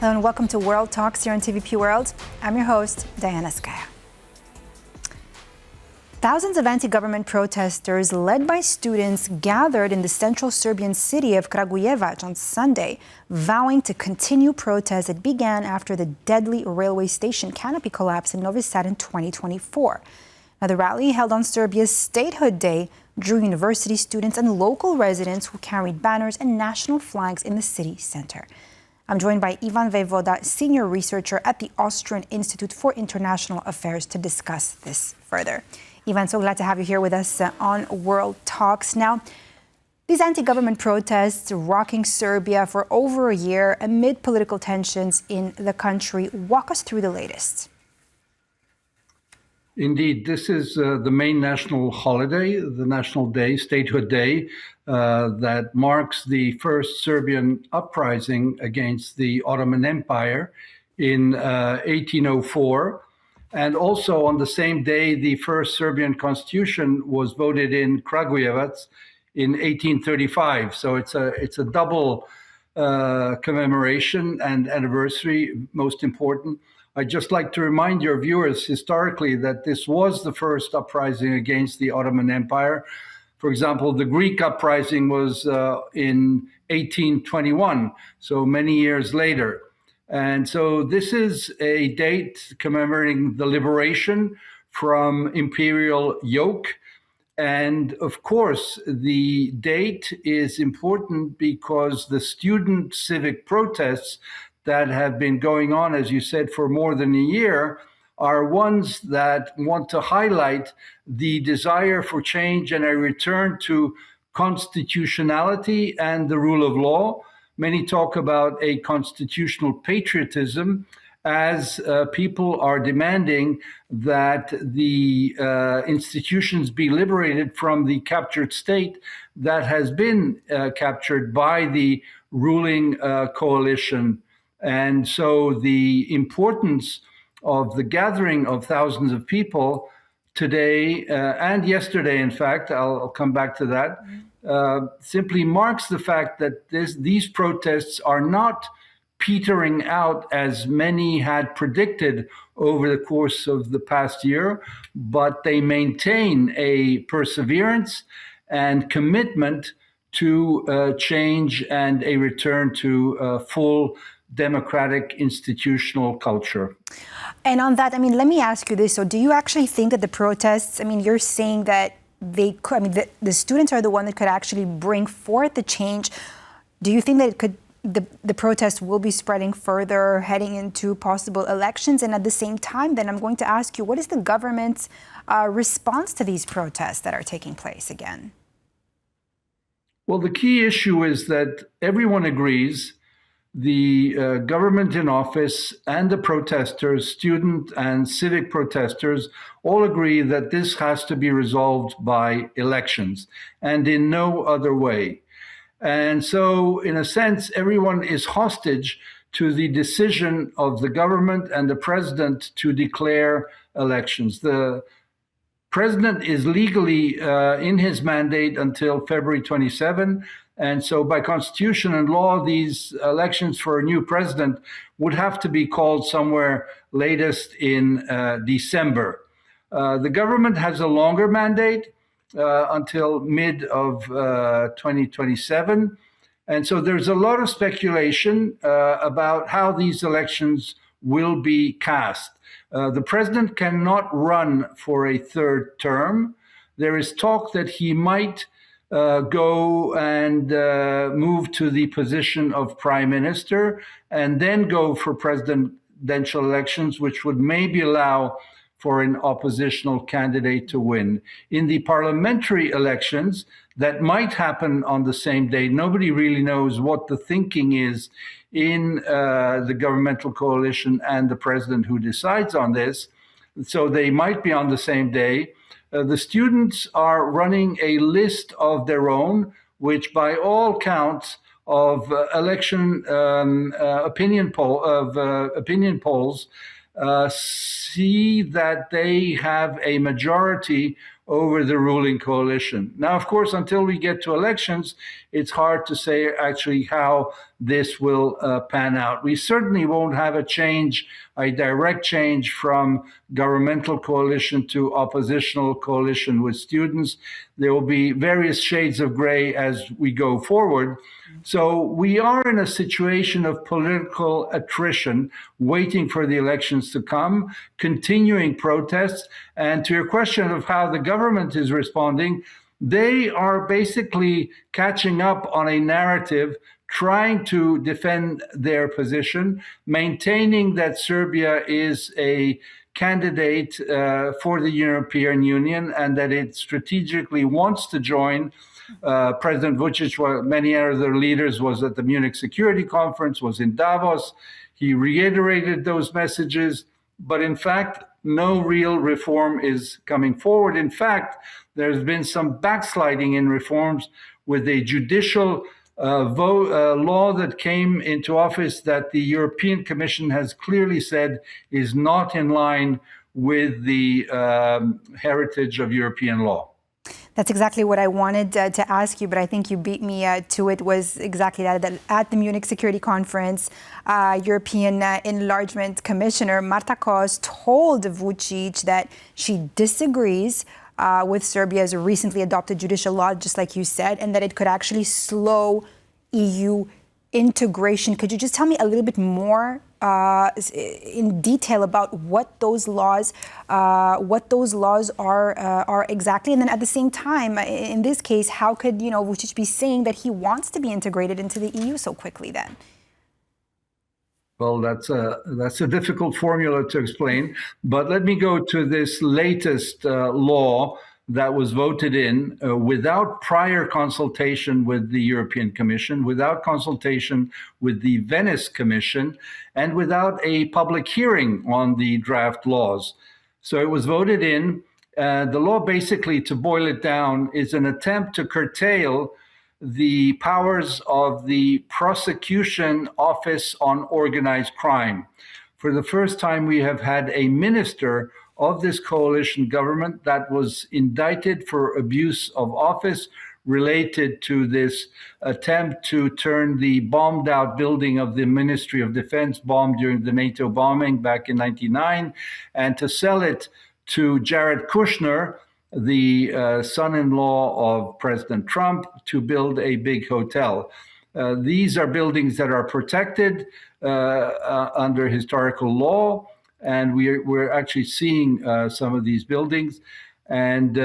Hello and welcome to World Talks here on TVP World. I'm your host, Diana Skaya. Thousands of anti-government protesters led by students gathered in the central Serbian city of Kragujevac on Sunday, vowing to continue protests that began after the deadly railway station canopy collapse in Novi Sad in 2024. Now, the rally held on Serbia's Statehood Day drew university students and local residents who carried banners and national flags in the city center. I'm joined by Ivan Vejvoda, senior researcher at the Austrian Institute for International Affairs, to discuss this further. Ivan, so glad to have you here with us on World Talks. Now, these anti-government protests rocking Serbia for over a year amid political tensions in the country. Walk us through the latest. Indeed, this is the main national holiday, the National Day, Statehood Day, that marks the first Serbian uprising against the Ottoman Empire in 1804. And also on the same day, the first Serbian constitution was voted in Kragujevac in 1835. So it's a double commemoration and anniversary, most important. I'd just like to remind your viewers historically that this was the first uprising against the Ottoman Empire. For example, the Greek uprising was in 1821, so many years later. And so this is a date commemorating the liberation from imperial yoke. And of course, the date is important because the student civic protests that have been going on, as you said, for more than a year, are ones that want to highlight the desire for change and a return to constitutionality and the rule of law. Many talk about a constitutional patriotism as people are demanding that the institutions be liberated from the captured state that has been captured by the ruling coalition. And so the importance of the gathering of thousands of people today and yesterday, in fact, I'll come back to that, simply marks the fact that these protests are not petering out as many had predicted over the course of the past year, but they maintain a perseverance and commitment to change and a return to full democratic institutional culture. And on that, let me ask you this. So do you actually think that the protests, you're saying that they could, the students are the one that could actually bring forth the change. Do you think that it could, the protests will be spreading further heading into possible elections? And at the same time, then I'm going to ask you, what is the government's response to these protests that are taking place again? Well, the key issue is that everyone agrees, the government in office and the protesters, student and civic protesters, all agree that this has to be resolved by elections and in no other way. And so, in a sense, everyone is hostage to the decision of the government and the president to declare elections. The president is legally in his mandate until February 27. And so by constitution and law, these elections for a new president would have to be called somewhere latest in December. The government has a longer mandate until mid of 2027. And so there's a lot of speculation about how these elections will be cast. The president cannot run for a third term. There is talk that he might go and move to the position of prime minister and then go for presidential elections, which would maybe allow for an oppositional candidate to win. In the parliamentary elections that might happen on the same day, nobody really knows what the thinking is in the governmental coalition and the president who decides on this. So they might be on the same day. The students are running a list of their own, which by all counts of opinion polls see that they have a majority over the ruling coalition. Now, of course, until we get to elections, it's hard to say actually how this will pan out. We certainly won't have a direct change from governmental coalition to oppositional coalition with students. There will be various shades of gray as we go forward. So we are in a situation of political attrition, waiting for the elections to come, continuing protests. And to your question of how the government is responding, they are basically catching up on a narrative, trying to defend their position, maintaining that Serbia is a candidate for the European Union and that it strategically wants to join. President Vučić, while many other leaders, was at the Munich Security Conference, was in Davos. He reiterated those messages, but in fact, no real reform is coming forward. In fact, there's been some backsliding in reforms with a judicial law that came into office that the European Commission has clearly said is not in line with the heritage of European law. That's exactly what I wanted to ask you, but I think you beat me to it, was exactly that at the Munich Security Conference, European Enlargement Commissioner Marta Kos told Vučić that she disagrees with Serbia's recently adopted judicial law, just like you said, and that it could actually slow EU integration. Could you just tell me a little bit more in detail about what those laws are exactly? And then at the same time, in this case, how could Vučić be saying that he wants to be integrated into the EU so quickly then? Well, that's a difficult formula to explain, but let me go to this latest law that was voted in without prior consultation with the European Commission, without consultation with the Venice Commission, and without a public hearing on the draft laws. So it was voted in. The law, basically, to boil it down, is an attempt to curtail the powers of the Prosecution Office on Organized Crime. For the first time, we have had a minister of this coalition government that was indicted for abuse of office related to this attempt to turn the bombed out building of the Ministry of Defense, bombed during the NATO bombing back in 1999, and to sell it to Jared Kushner, the son-in-law of President Trump, to build a big hotel. These are buildings that are protected under historical law, and we're actually seeing some of these buildings. And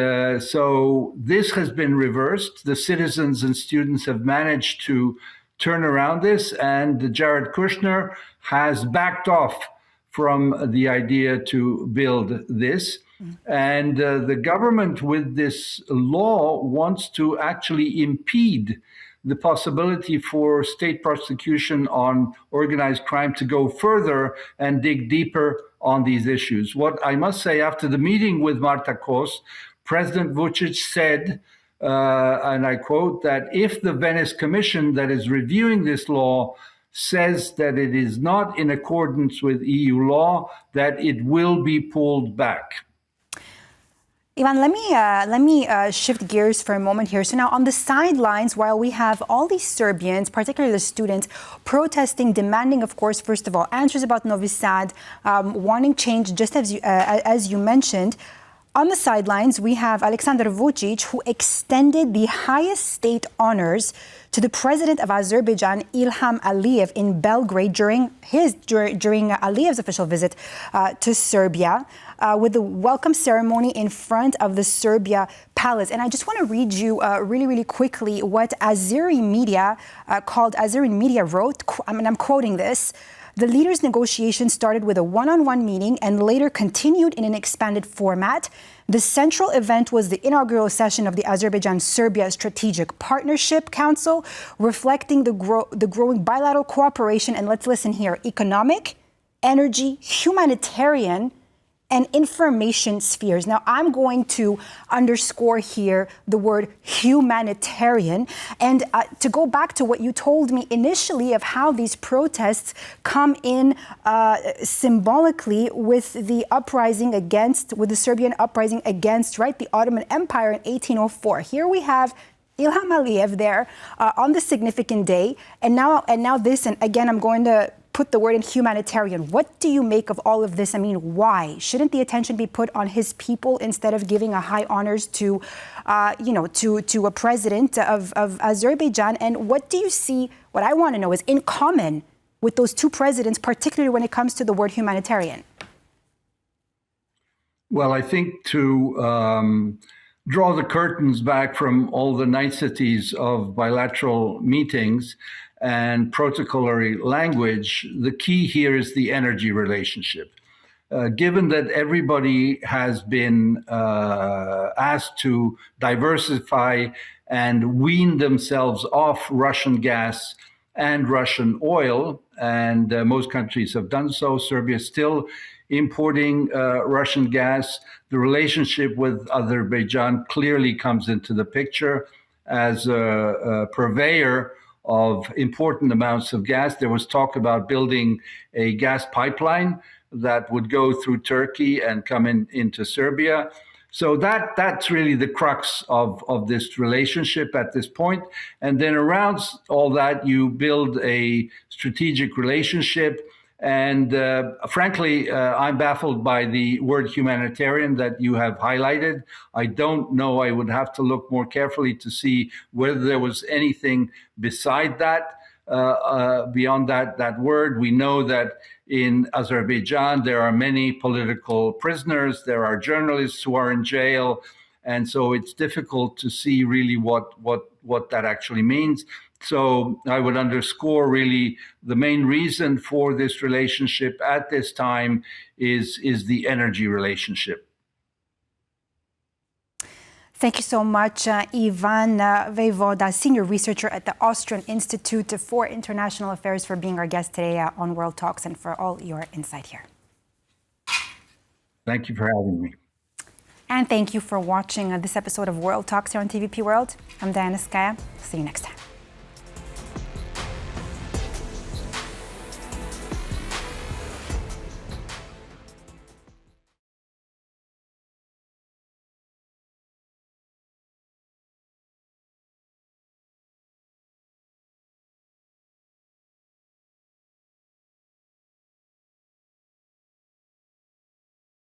so this has been reversed. The citizens and students have managed to turn around this, and Jared Kushner has backed off from the idea to build this. And the government with this law wants to actually impede the possibility for state prosecution on organized crime to go further and dig deeper on these issues. What I must say, after the meeting with Marta Kos, President Vučić said, and I quote, that if the Venice Commission that is reviewing this law says that it is not in accordance with EU law, that it will be pulled back. Ivan, let me shift gears for a moment here. So now on the sidelines, while we have all these Serbians, particularly the students, protesting, demanding, of course, first of all, answers about Novi Sad, wanting change, just as you mentioned. On the sidelines, we have Aleksandar Vučić, who extended the highest state honors to the president of Azerbaijan, Ilham Aliyev, in Belgrade during Aliyev's official visit to Serbia, with the welcome ceremony in front of the Serbia Palace. And I just want to read you really quickly what Azeri media wrote, and I'm quoting this. The leaders' negotiations started with a one-on-one meeting and later continued in an expanded format. The central event was the inaugural session of the Azerbaijan-Serbia Strategic Partnership Council, reflecting the growing bilateral cooperation, and let's listen here, economic, energy, humanitarian, and information spheres. Now, I'm going to underscore here the word humanitarian, and to go back to what you told me initially of how these protests come in symbolically with the Serbian uprising against, right, the Ottoman Empire in 1804. Here we have Ilham Aliyev there on the significant day, and now this, and again, I'm going to put the word in humanitarian. What do you make of all of this? I mean, why? Shouldn't the attention be put on his people instead of giving a high honors to, to a president of Azerbaijan? And what do you see, what I want to know is in common with those two presidents, particularly when it comes to the word humanitarian? Well, I think to draw the curtains back from all the niceties of bilateral meetings and protocolary language, the key here is the energy relationship. Given that everybody has been asked to diversify and wean themselves off Russian gas and Russian oil, and most countries have done so, Serbia is still importing Russian gas. The relationship with Azerbaijan clearly comes into the picture as a purveyor of important amounts of gas. There was talk about building a gas pipeline that would go through Turkey and come into Serbia. So that's really the crux of this relationship at this point. And then around all that, you build a strategic relationship. And frankly, I'm baffled by the word humanitarian that you have highlighted. I don't know. I would have to look more carefully to see whether there was anything beside that, beyond that word. We know that in Azerbaijan, there are many political prisoners. There are journalists who are in jail. And so it's difficult to see really what that actually means. So I would underscore really the main reason for this relationship at this time is the energy relationship. Thank you so much, Ivan Vejvoda, senior researcher at the Austrian Institute for International Affairs, for being our guest today on World Talks and for all your insight here. Thank you for having me. And thank you for watching this episode of World Talks here on TVP World. I'm Diana Skaya. See you next time.